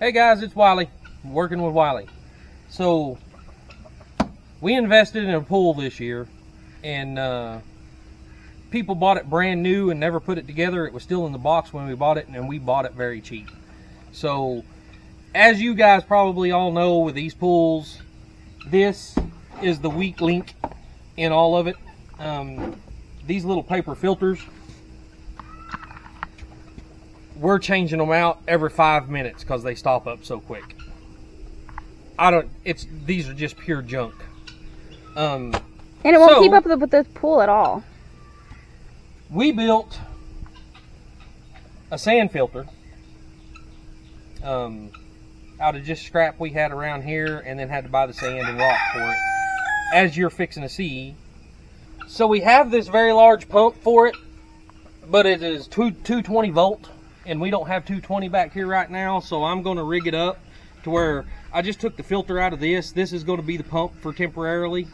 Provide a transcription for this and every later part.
Hey guys, it's Wiley, working with Wiley. So, we invested in a pool this year, and people bought it brand new and never put it together. It was still in the box when we bought it, and we bought it very cheap. So, as you guys probably all know with these pools, this is the weak link in all of it. These little paper filters, we're changing them out every 5 minutes because they stop up so quick. These are just pure junk. And it won't keep up with the pool at all. We built a sand filter out of just scrap we had around here, and then had to buy the sand and rock for it, as you're fixing to see. So we have this very large pump for it, but it is 220 volt. And we don't have 220 back here right now, so I'm going to rig it up to where I just took the filter out of this. This is going to be the pump for temporarily.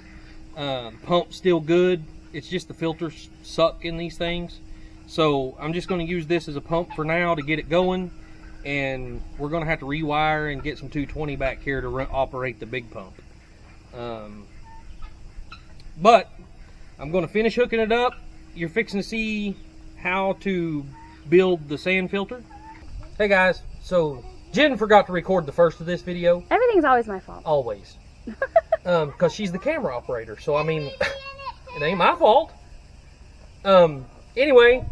The pump's still good. It's just the filters suck in these things. So I'm just going to use this as a pump for now to get it going. And we're going to have to rewire and get some 220 back here to operate the big pump. But I'm going to finish hooking it up. You're fixing to see how to build the sand filter. Hey guys, so Jen forgot to record the first of this video. Everything's always my fault. Always. Because she's the camera operator, so I mean, it ain't my fault. Anyway,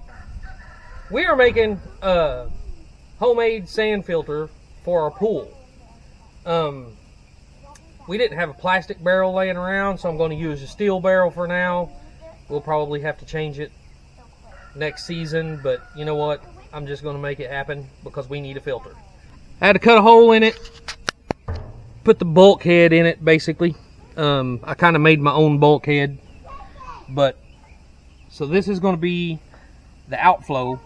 we are making a homemade sand filter for our pool. We didn't have a plastic barrel laying around, so I'm going to use a steel barrel for now. We'll probably have to change it next season, but you know what? I'm just going to make it happen because we need a filter. I had to cut a hole in it, put the bulkhead in it basically. I kind of made my own bulkhead, but so this is going to be the outflow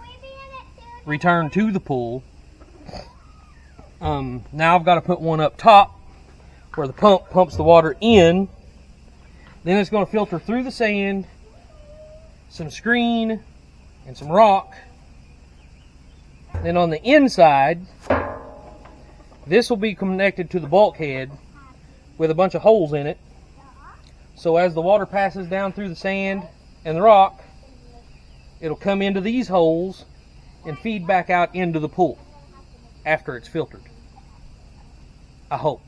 return to the pool. Now I've got to put one up top where the pump pumps the water in. Then it's going to filter through the sand, some screen, and some rock. Then on the inside, this will be connected to the bulkhead with a bunch of holes in it. So as the water passes down through the sand and the rock, it'll come into these holes and feed back out into the pool after it's filtered. I hope.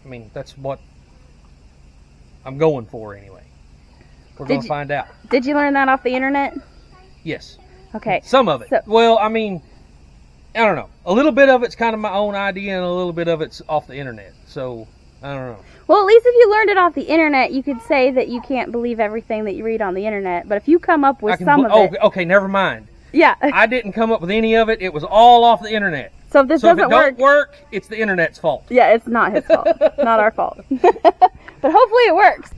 I mean, that's what I'm going for anyway. We're going to find out. Did you learn that off the internet? Yes. Okay. Some of it. Well, I mean, I don't know. A little bit of it's kind of my own idea, and a little bit of it's off the internet. So, I don't know. Well, at least if you learned it off the internet, you could say that you can't believe everything that you read on the internet. But if you come up with some of it... Okay, never mind. Yeah. I didn't come up with any of it. It was all off the internet. So if this doesn't if it don't work, it's the internet's fault. Yeah, it's not his fault. Not our fault. But hopefully it works.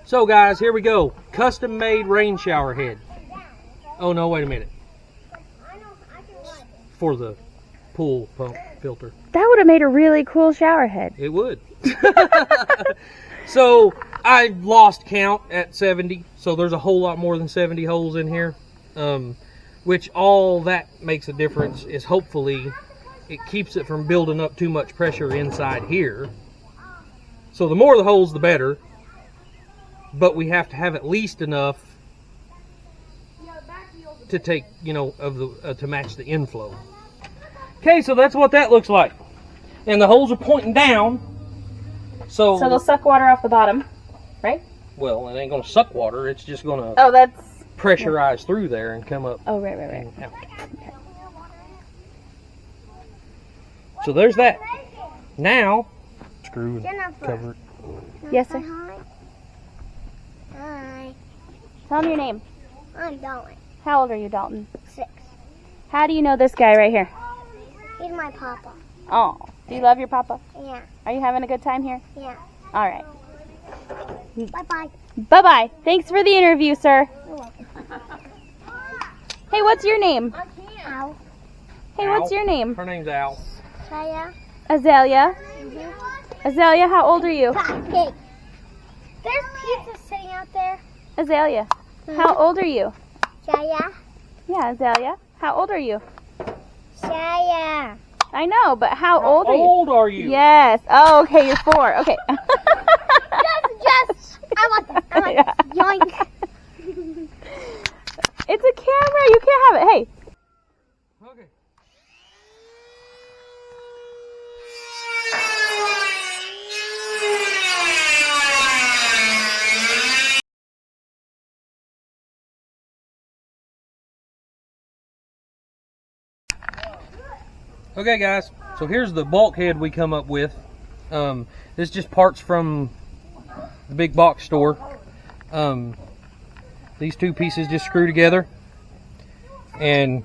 So guys, here we go. Custom made rain shower head. Oh no, wait a minute. For the pool pump filter. That would have made a really cool shower head. It would. So I lost count at 70. So there's a whole lot more than 70 holes in here. Which all that makes a difference is hopefully it keeps it from building up too much pressure inside here. So the more the holes, the better. But we have to have at least enough to take, you know, of the to match the inflow. Okay, so that's what that looks like. And the holes are pointing down. So they'll suck water off the bottom, right? Well, it ain't going to suck water. It's just going to that's pressurize through there and come up. Oh, right. And out. Okay. So there's that. Now, screw and cover it. Yes, sir. Hi. Tell me your name. I'm Dalton. How old are you, Dalton? 6. How do you know this guy right here? He's my papa. Oh, do you love your papa? Yeah. Are you having a good time here? Yeah. All right. Bye-bye. Bye-bye. Thanks for the interview, sir. You're welcome. Hey, what's your name? Al. Hey, what's your name? Her name's Al. Shaya. Azalea. Azalea, how old are you? Cupcake. There's pizza sitting out there. Azalea, how old are you? Shaya. Yeah, Azalea, how old are you? Shaya. I know, but how old are you? How old are you? Yes. Oh, okay, you're 4. Okay. Just. I want this. I want Yeah. this. Yoink. It's a camera. You can't have it. Hey. Okay. Okay, guys. So here's the bulkhead we come up with. This is just parts from the big box store. These 2 pieces just screw together, and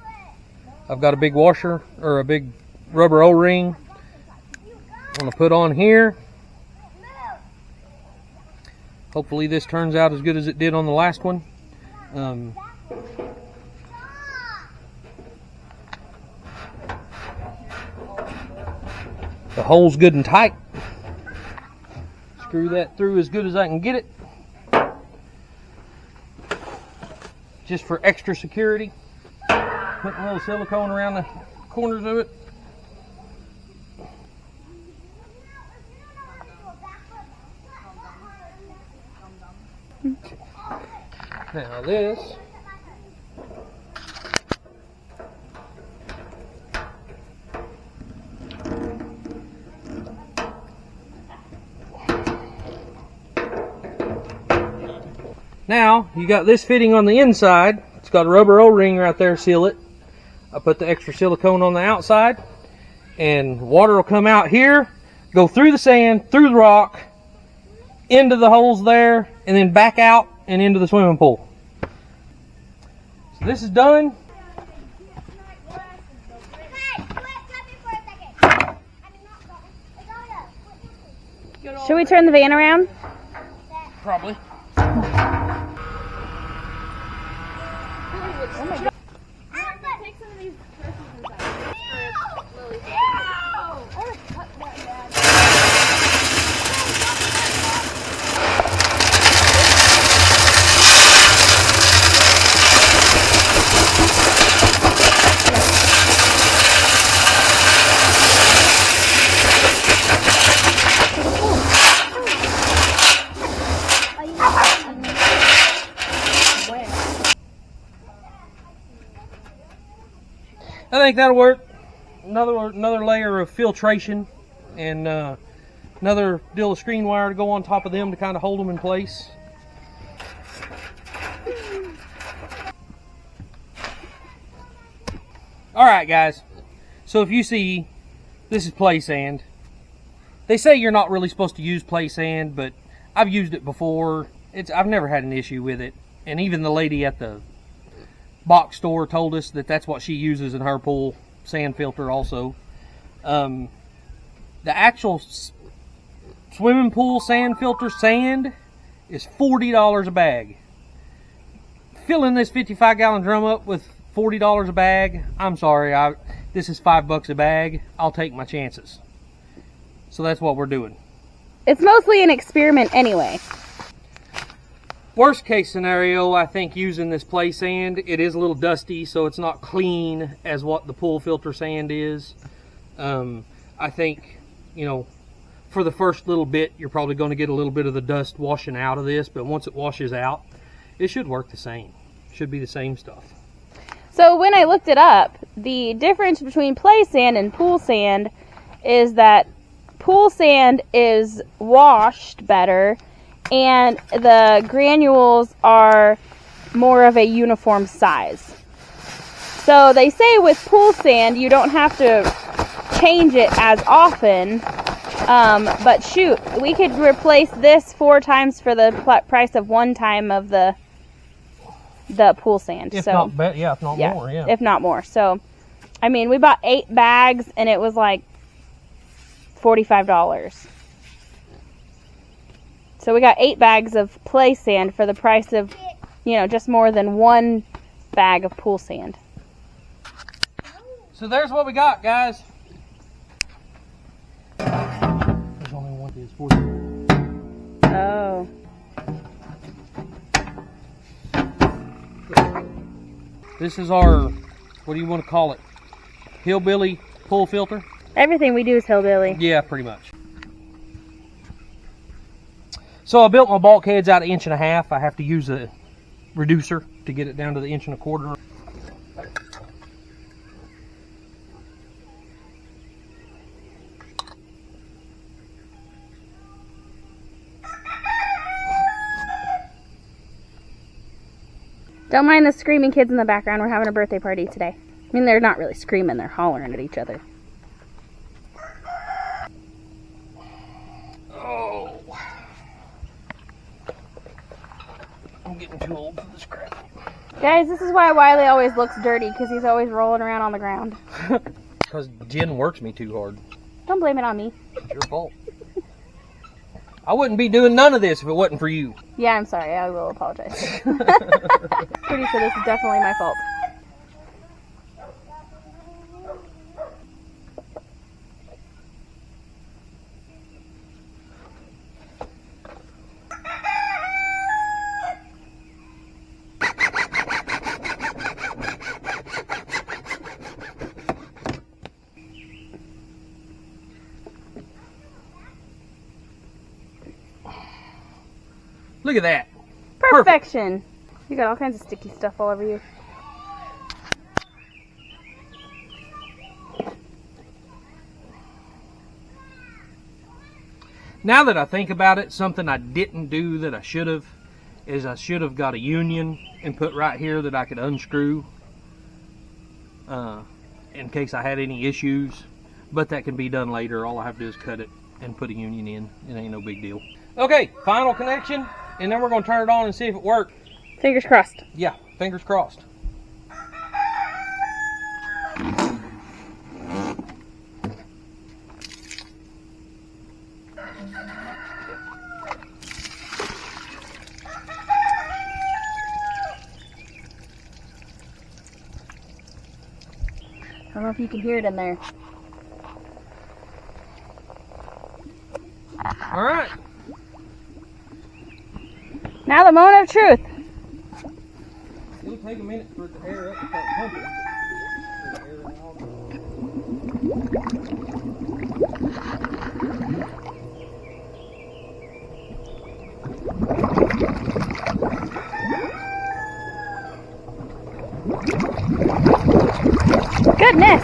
I've got a big washer or a big rubber O-ring I'm going to put on here. Hopefully this turns out as good as it did on the last one. The hole's good and tight. Screw that through as good as I can get it. Just for extra security. Putting a little silicone around the corners of it. Now this now you got this fitting on the inside. It's got a rubber O-ring right there, seal it. I put the extra silicone on the outside, and water will come out here, go through the sand, through the rock, into the holes there, and then back out and into the swimming pool. So this is done. Should we turn the van around? Probably. I think that'll work. Another layer of filtration and another deal of screen wire to go on top of them to kind of hold them in place. Alright guys, so if you see, this is play sand. They say you're not really supposed to use play sand, but I've used it before. I've never had an issue with it. And even the lady at the box store told us that that's what she uses in her pool, sand filter also. The actual swimming pool sand filter sand is $40 a bag. Filling this 55-gallon drum up with $40 a bag, I'm sorry, this is $5 a bag. I'll take my chances. So that's what we're doing. It's mostly an experiment anyway. Worst case scenario, I think using this play sand, it is a little dusty, so it's not clean as what the pool filter sand is. I think, for the first little bit, you're probably going to get a little bit of the dust washing out of this, but once it washes out, it should work the same. Should be the same stuff. So when I looked it up, the difference between play sand and pool sand is that pool sand is washed better and the granules are more of a uniform size. So they say with pool sand you don't have to change it as often, but shoot, we could replace this 4 times for the price of 1 time of the pool sand. If not more, yeah. If not more. So, I mean, we bought 8 bags and it was like $45. So we got 8 bags of play sand for the price of, just more than 1 bag of pool sand. So there's what we got, guys. There's only one. Oh. This is our, what do you want to call it? Hillbilly pool filter? Everything we do is hillbilly. Yeah, pretty much. So I built my bulkheads out 1.5 inches. I have to use a reducer to get it down to the 1.25 inches. Don't mind the screaming kids in the background. We're having a birthday party today. I mean, they're not really screaming. They're hollering at each other. Oh. I'm getting too old for this crap. Guys, this is why Wiley always looks dirty, because he's always rolling around on the ground. Because Jen works me too hard. Don't blame it on me. It's your fault. I wouldn't be doing none of this if it wasn't for you. Yeah, I'm sorry. I will apologize. Pretty sure this is definitely my fault. Look at that. Perfection. You got all kinds of sticky stuff all over you. Now that I think about it, something I didn't do that I should have is I should have got a union and put right here that I could unscrew in case I had any issues. But that can be done later. All I have to do is cut it and put a union in. It ain't no big deal. Okay, final connection, and then we're going to turn it on and see if it works. Fingers crossed. Yeah, fingers crossed. I don't know if you can hear it in there. All right. Now the moment of truth. It'll take a minute for it to air up and start pumping. Goodness.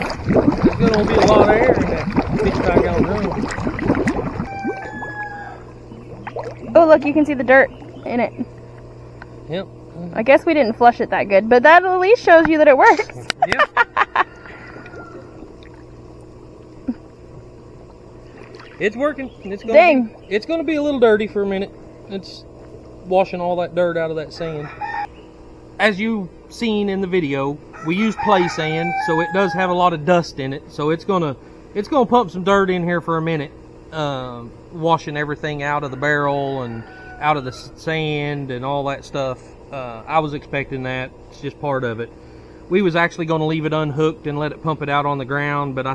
There's going to be a lot of air in that 55-gallon drum. Oh, look, you can see the dirt in it. Yep. I guess we didn't flush it that good, but that at least shows you that it works. Yep. It's working. It's gonna Dang. It's going to be a little dirty for a minute. It's washing all that dirt out of that sand. As you've seen in the video, we use play sand, so it does have a lot of dust in it. So it's gonna pump some dirt in here for a minute, washing everything out of the barrel and out of the sand and all that stuff. I was expecting that. It's just part of it. We was actually going to leave it unhooked and let it pump it out on the ground, but I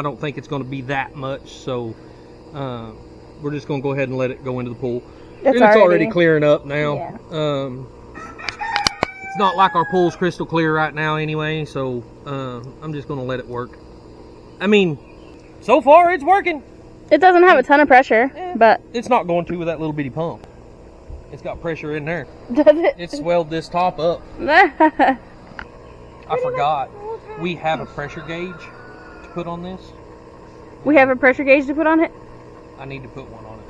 don't think it's going to be that much. So we're just going to go ahead and let it go into the pool. It's already clearing up now. Yeah. It's not like our pool's crystal clear right now anyway, so I'm just going to let it work. I mean, so far it's working. It doesn't have a ton of pressure, but... It's not going to with that little bitty pump. It's got pressure in there. Does it? It swelled this top up. I forgot. We have a pressure gauge to put on this. We have a pressure gauge to put on it? I need to put one on it.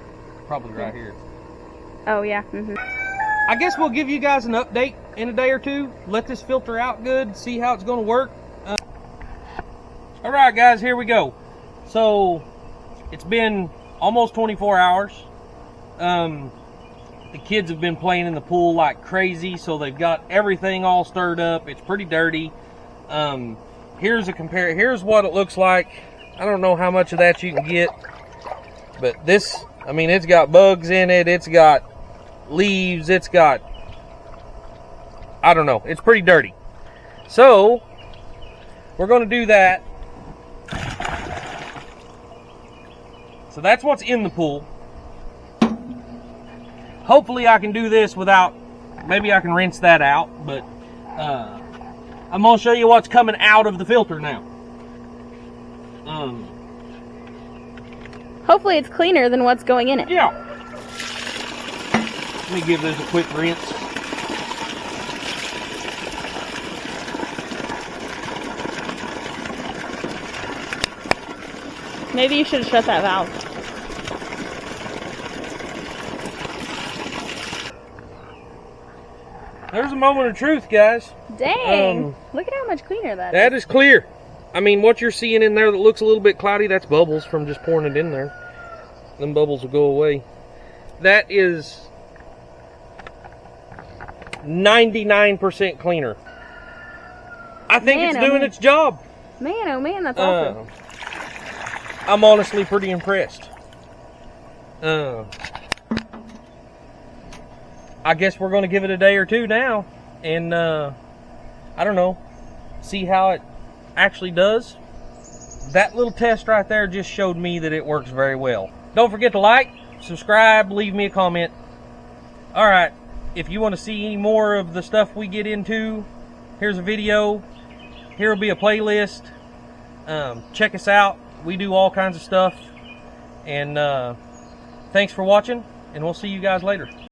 Probably right here. Oh, yeah. Mm-hmm. I guess we'll give you guys an update in a day or two. Let this filter out good. See how it's going to work. All right, guys. Here we go. So, it's been almost 24 hours. The kids have been playing in the pool like crazy, so they've got everything all stirred up. It's pretty dirty. Here's what it looks like. I don't know how much of that you can get, but this, I mean, it's got bugs in it. It's got leaves. It's got, I don't know. It's pretty dirty. So, we're going to do that. So that's what's in the pool. Hopefully I can do this without, maybe I can rinse that out, but I'm going to show you what's coming out of the filter now. Hopefully it's cleaner than what's going in it. Yeah. Let me give this a quick rinse. Maybe you should have shut that valve. There's a moment of truth, guys. Dang. Look at how much cleaner that is. That is clear. I mean, what you're seeing in there that looks a little bit cloudy, that's bubbles from just pouring it in there. Them bubbles will go away. That is 99% cleaner. I think Man, it's oh doing man. its job. Man, oh man, that's awesome. I'm honestly pretty impressed. I guess we're going to give it a day or two now. And, I don't know, see how it actually does. That little test right there just showed me that it works very well. Don't forget to like, subscribe, leave me a comment. Alright, if you want to see any more of the stuff we get into, here's a video. Here will be a playlist. Check us out. We do all kinds of stuff. And thanks for watching, and we'll see you guys later.